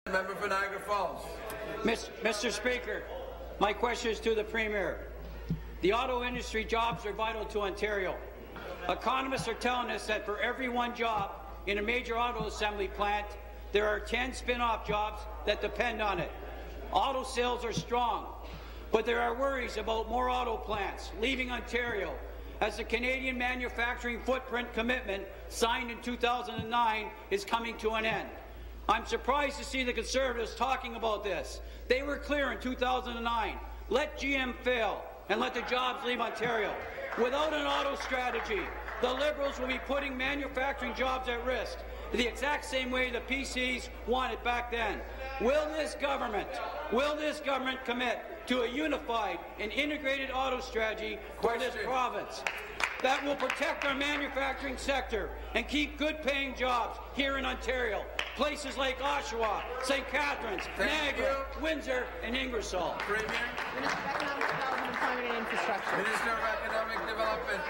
Member for Niagara Falls. Mr. Speaker, my question is to the Premier. The auto industry jobs are vital to Ontario. Economists are telling us that for every one job in a major auto assembly plant, there are 10 spin-off jobs that depend on it. Auto sales are strong, but there are worries about more auto plants leaving Ontario as the Canadian manufacturing footprint commitment signed in 2009 is coming to an end. I'm surprised to see the Conservatives talking about this. They were clear in 2009. Let GM fail and let the jobs leave Ontario. Without an auto strategy, the Liberals will be putting manufacturing jobs at risk, the exact same way the PCs wanted back then. Will this government commit to a unified and integrated auto strategy for this province that will protect our manufacturing sector and keep good-paying jobs here in Ontario, places like Oshawa, St. Catharines, Niagara, Windsor, and Ingersoll? Premier. Minister of Economic Development, Employment and Infrastructure. Minister of Economic Development.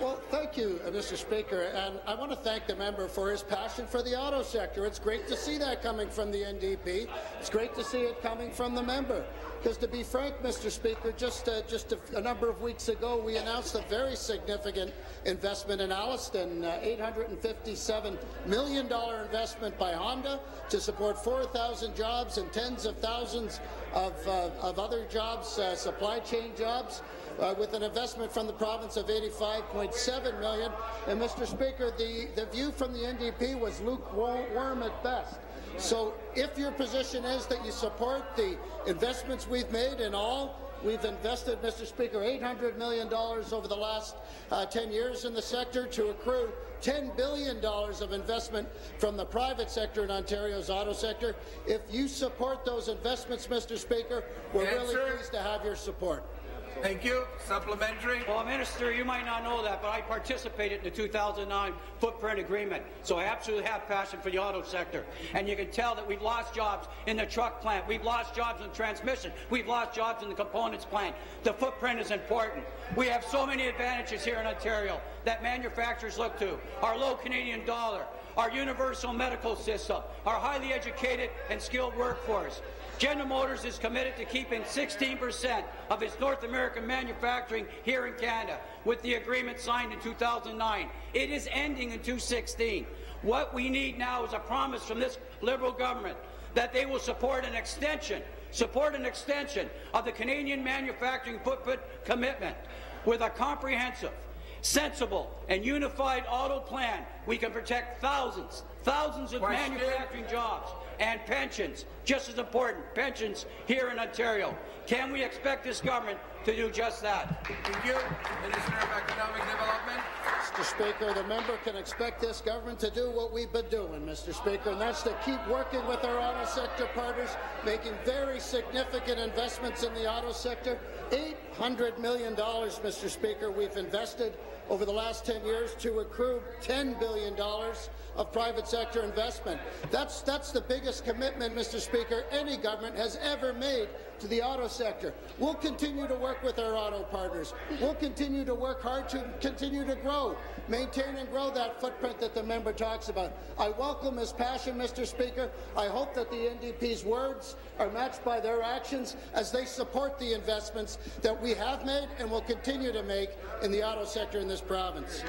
Well, thank you, Mr. Speaker, and I want to thank the member for his passion for the auto sector. It's great to see that coming from the NDP. It's great to see it coming from the member. Because to be frank, Mr. Speaker, just a number of weeks ago, we announced a very significant investment in Alliston, $857 million investment by Honda to support 4,000 jobs and tens of thousands of other jobs, supply chain jobs, with an investment from the province of $85.7 million. And, Mr. Speaker, the view from the NDP was lukewarm at best. So if your position is that you support the investments we've made in all, we've invested, Mr. Speaker, $800 million over the last 10 years in the sector to accrue $10 billion of investment from the private sector in Ontario's auto sector. If you support those investments, Mr. Speaker, we're really pleased to have your support. Thank you. Supplementary. Well, Minister, you might not know that, but I participated in the 2009 footprint agreement, so I absolutely have passion for the auto sector. And you can tell that we've lost jobs in the truck plant, we've lost jobs in the transmission, we've lost jobs in the components plant. The footprint is important. We have so many advantages here in Ontario that manufacturers look to. Our low Canadian dollar, our universal medical system, our highly educated and skilled workforce. General Motors is committed to keeping 16% of its North American manufacturing here in Canada with the agreement signed in 2009. It is ending in 2016. What we need now is a promise from this Liberal government that they will support an extension of the Canadian manufacturing footprint commitment with a comprehensive, sensible and unified auto plan. We can protect thousands of manufacturing jobs and pensions, just as important, pensions here in Ontario. Can we expect this government to do just that? Thank you. Minister of Economic Development. Mr. Speaker, the member can expect this government to do what we've been doing, Mr. Speaker, and that's to keep working with our auto sector partners, making very significant investments in the auto sector. $800 million, Mr. Speaker, we've invested over the last 10 years to accrue $10 billion of private sector investment. That's the biggest commitment, Mr. Speaker, any government has ever made to the auto sector. We'll continue to work with our auto partners. We'll continue to work hard to continue to grow, maintain and grow that footprint that the member talks about. I welcome his passion, Mr. Speaker. I hope that the NDP's words are matched by their actions as they support the investments that we have made and will continue to make in the auto sector in this province.